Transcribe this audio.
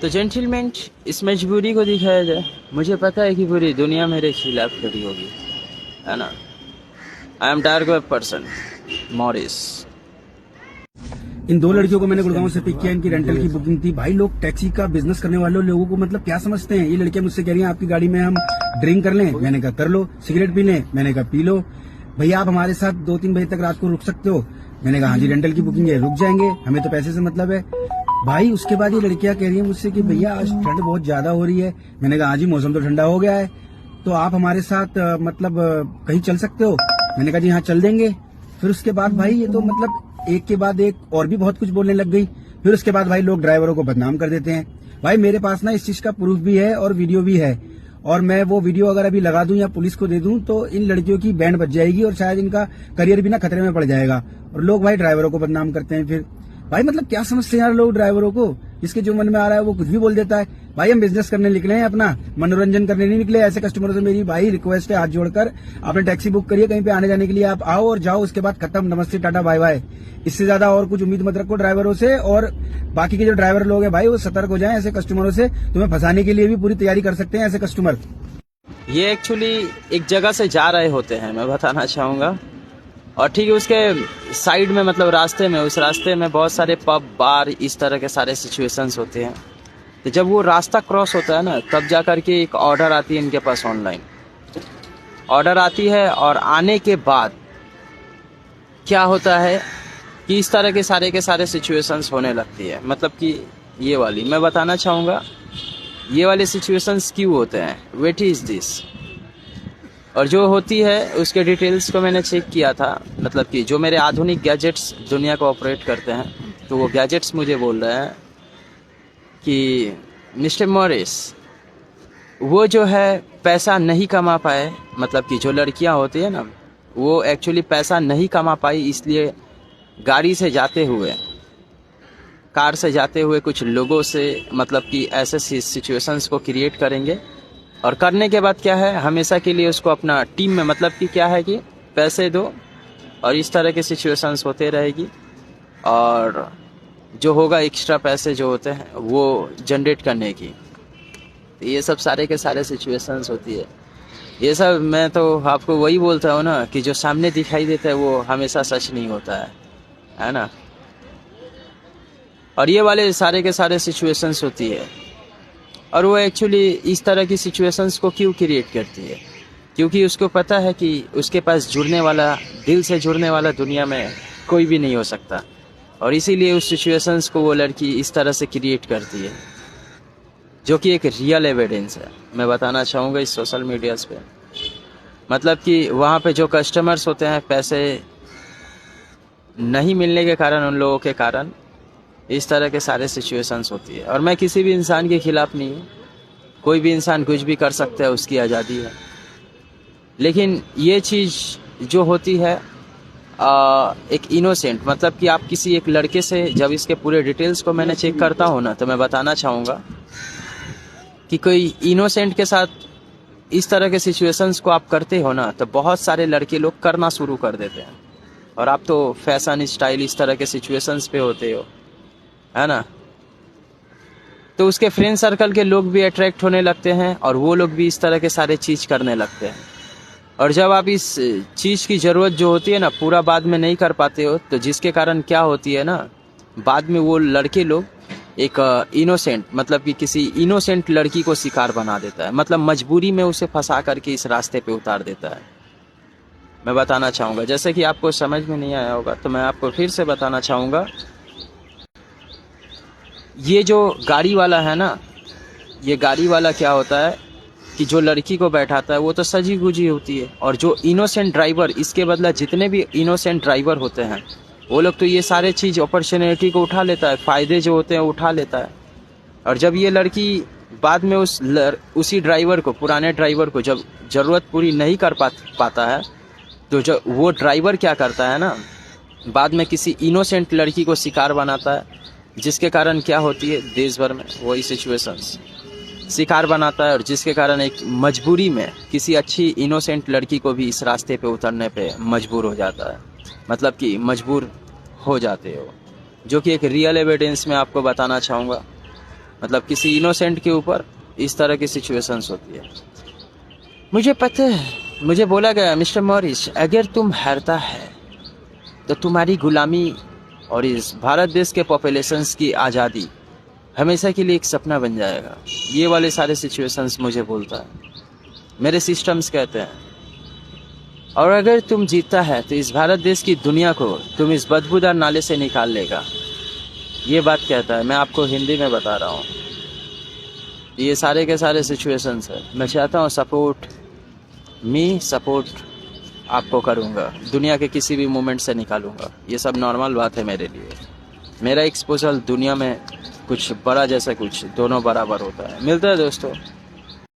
तो जेंटलमैन इस मजबूरी को दिखाया जाए। मुझे पता है कि पूरी दुनिया मेरे खिलाफ खड़ी होगी, है ना। I am dark web person Morris. इन दो लड़कियों को मैंने गुड़गांव से पिक किया, इनकी रेंटल की बुकिंग थी। भाई लोग टैक्सी का बिजनेस करने वाले लोगों को मतलब क्या समझते हैं। ये लड़कियां मुझसे कह रही हैं आपकी गाड़ी में हम ड्रिंक कर लें, मैंने कहा कर लो। सिगरेट पी लें, मैंने कहा पी लो। भैया आप हमारे साथ 2-3 बजे तक रात को रुक सकते हो, मैंने कहा हाँ जी रेंटल की बुकिंग है, रुक जाएंगे, हमें तो पैसे से मतलब है। भाई उसके बाद ये लड़कियां कह रही है मुझसे कि भैया आज ठंड बहुत ज्यादा हो रही है, मैंने कहा हाँ जी मौसम तो ठंडा हो गया है, तो आप हमारे साथ मतलब कहीं चल सकते हो, मैंने कहा जी हाँ चल देंगे। फिर उसके बाद भाई ये तो मतलब एक के बाद एक और भी बहुत कुछ बोलने लग गई। फिर उसके बाद भाई लोग ड्राइवरों को बदनाम कर देते हैं। भाई मेरे पास ना इस चीज का प्रूफ भी है और वीडियो भी है, और मैं वो वीडियो अगर अभी लगा दूं या पुलिस को दे दूं तो इन लड़कियों की बैंड बच जाएगी और शायद इनका करियर भी ना खतरे में पड़ जाएगा। और लोग भाई ड्राइवरों को बदनाम करते हैं। फिर भाई मतलब क्या समझते हैं यार लोग ड्राइवरों को, जिसके जो मन में आ रहा है वो कुछ भी बोल देता है। भाई हम बिजनेस करने निकले हैं, अपना मनोरंजन करने नहीं निकले। ऐसे कस्टमरों से मेरी भाई रिक्वेस्ट है हाथ जोड़कर, आपने टैक्सी बुक करिए कहीं पे आने जाने के लिए, आप आओ और जाओ, उसके बाद खत्म, नमस्ते टाटा बाय बाय। इससे ज्यादा और कुछ उम्मीद मत रखो ड्राइवरों से। और बाकी के जो ड्राइवर लोग हैं भाई वो सतर्क हो जाएं ऐसे कस्टमरों से, तुम्हें फंसाने के लिए भी पूरी तैयारी कर सकते हैं ऐसे कस्टमर। ये एक्चुअली एक जगह से जा रहे होते हैं, मैं बताना चाहूँगा। और ठीक है उसके साइड में मतलब रास्ते में, उस रास्ते में बहुत सारे पब बार इस तरह के सारे सिचुएशंस होते हैं। तो जब वो रास्ता क्रॉस होता है ना तब जा कर के एक ऑर्डर आती है इनके पास, ऑनलाइन ऑर्डर आती है। और आने के बाद क्या होता है कि इस तरह के सारे सिचुएशंस होने लगती है। मतलब कि ये वाली मैं बताना चाहूँगा, ये वाले सिचुएशंस क्यों होते हैं, व्हाट इज दिस। और जो होती है उसके डिटेल्स को मैंने चेक किया था। मतलब कि जो मेरे आधुनिक गैजेट्स दुनिया को ऑपरेट करते हैं, तो वो गैजेट्स मुझे बोल रहे हैं कि मिस्टर मॉरिस वो जो है पैसा नहीं कमा पाए। मतलब कि जो लड़कियां होती है ना वो एक्चुअली पैसा नहीं कमा पाई, इसलिए गाड़ी से जाते हुए, कार से जाते हुए कुछ लोगों से मतलब कि ऐसे सिचुएशंस को क्रिएट करेंगे। और करने के बाद क्या है, हमेशा के लिए उसको अपना टीम में, मतलब कि क्या है कि पैसे दो और इस तरह के सिचुएशंस होते रहेगी। और जो होगा एक्स्ट्रा पैसे जो होते हैं वो जनरेट करने की, तो ये सब सारे के सारे सिचुएशंस होती है। ये सब मैं तो आपको वही बोलता हूँ ना कि जो सामने दिखाई देता है वो हमेशा सच नहीं होता है ना। और ये वाले सारे के सारे सिचुएशंस होती है। और वो एक्चुअली इस तरह की सिचुएशंस को क्यों क्रिएट करती है, क्योंकि उसको पता है कि उसके पास जुड़ने वाला, दिल से जुड़ने वाला दुनिया में कोई भी नहीं हो सकता। और इसीलिए उस सिचुएशंस को वो लड़की इस तरह से क्रिएट करती है, जो कि एक रियल एविडेंस है, मैं बताना चाहूँगा इस सोशल मीडियाज़ पे। मतलब कि वहाँ पे जो कस्टमर्स होते हैं, पैसे नहीं मिलने के कारण, उन लोगों के कारण इस तरह के सारे सिचुएशंस होती है। और मैं किसी भी इंसान के खिलाफ नहीं हूँ, कोई भी इंसान कुछ भी कर सकता है, उसकी आज़ादी है। लेकिन ये चीज़ जो होती है एक इनोसेंट, मतलब कि आप किसी एक लड़के से, जब इसके पूरे डिटेल्स को मैंने चेक करता हूँ ना, तो मैं बताना चाहूँगा कि कोई इनोसेंट के साथ इस तरह के सिचुएशंस को आप करते हो ना, तो बहुत सारे लड़के लोग करना शुरू कर देते हैं। और आप तो फैशन स्टाइल इस तरह के सिचुएशंस पे होते हो, है ना। तो उसके फ्रेंड सर्कल के लोग भी अट्रैक्ट होने लगते हैं और वो लोग भी इस तरह के सारे चीज़ करने लगते हैं। और जब आप इस चीज़ की ज़रूरत जो होती है ना पूरा बाद में नहीं कर पाते हो, तो जिसके कारण क्या होती है ना, बाद में वो लड़के लोग एक इनोसेंट, मतलब कि किसी इनोसेंट लड़की को शिकार बना देता है। मतलब मजबूरी में उसे फंसा करके इस रास्ते पे उतार देता है। मैं बताना चाहूँगा, जैसे कि आपको समझ में नहीं आया होगा तो मैं आपको फिर से बताना चाहूँगा। ये जो गाड़ी वाला है ना, ये गाड़ी वाला क्या होता है कि जो लड़की को बैठाता है वो तो सजी गुजी होती है। और जो इनोसेंट ड्राइवर, इसके बदला जितने भी इनोसेंट ड्राइवर होते हैं वो लोग तो ये सारे चीज़ अपॉर्चुनिटी को उठा लेता है, फ़ायदे जो होते हैं उठा लेता है। और जब ये लड़की बाद में उसी ड्राइवर को, पुराने ड्राइवर को जब ज़रूरत पूरी नहीं कर पाता है, तो जो वो ड्राइवर क्या करता है ना, बाद में किसी इनोसेंट लड़की को शिकार बनाता है, जिसके कारण क्या होती है देश भर में वही सिचुएशंस, शिकार बनाता है। और जिसके कारण एक मजबूरी में किसी अच्छी इनोसेंट लड़की को भी इस रास्ते पे उतरने पे मजबूर हो जाता है, मतलब कि मजबूर हो जाते हो, जो कि एक रियल एविडेंस में आपको बताना चाहूँगा। मतलब किसी इनोसेंट के ऊपर इस तरह की सिचुएशंस होती है। मुझे पता है, मुझे बोला गया मिस्टर मॉरिस, अगर तुम हारता है तो तुम्हारी गुलामी और इस भारत देश के पॉपुलेशंस की आज़ादी हमेशा के लिए एक सपना बन जाएगा। ये वाले सारे सिचुएशंस मुझे बोलता है, मेरे सिस्टम्स कहते हैं। और अगर तुम जीतता है तो इस भारत देश की दुनिया को तुम इस बदबूदार नाले से निकाल लेगा। ये बात कहता है, मैं आपको हिंदी में बता रहा हूँ। ये सारे के सारे सिचुएशंस है। मैं चाहता हूँ सपोर्ट आपको करूँगा, दुनिया के किसी भी मोमेंट से निकालूंगा। ये सब नॉर्मल बात है मेरे लिए। मेरा एक्सपोजर दुनिया में कुछ बड़ा जैसा कुछ दोनों बराबर होता है। मिलते हैं दोस्तों।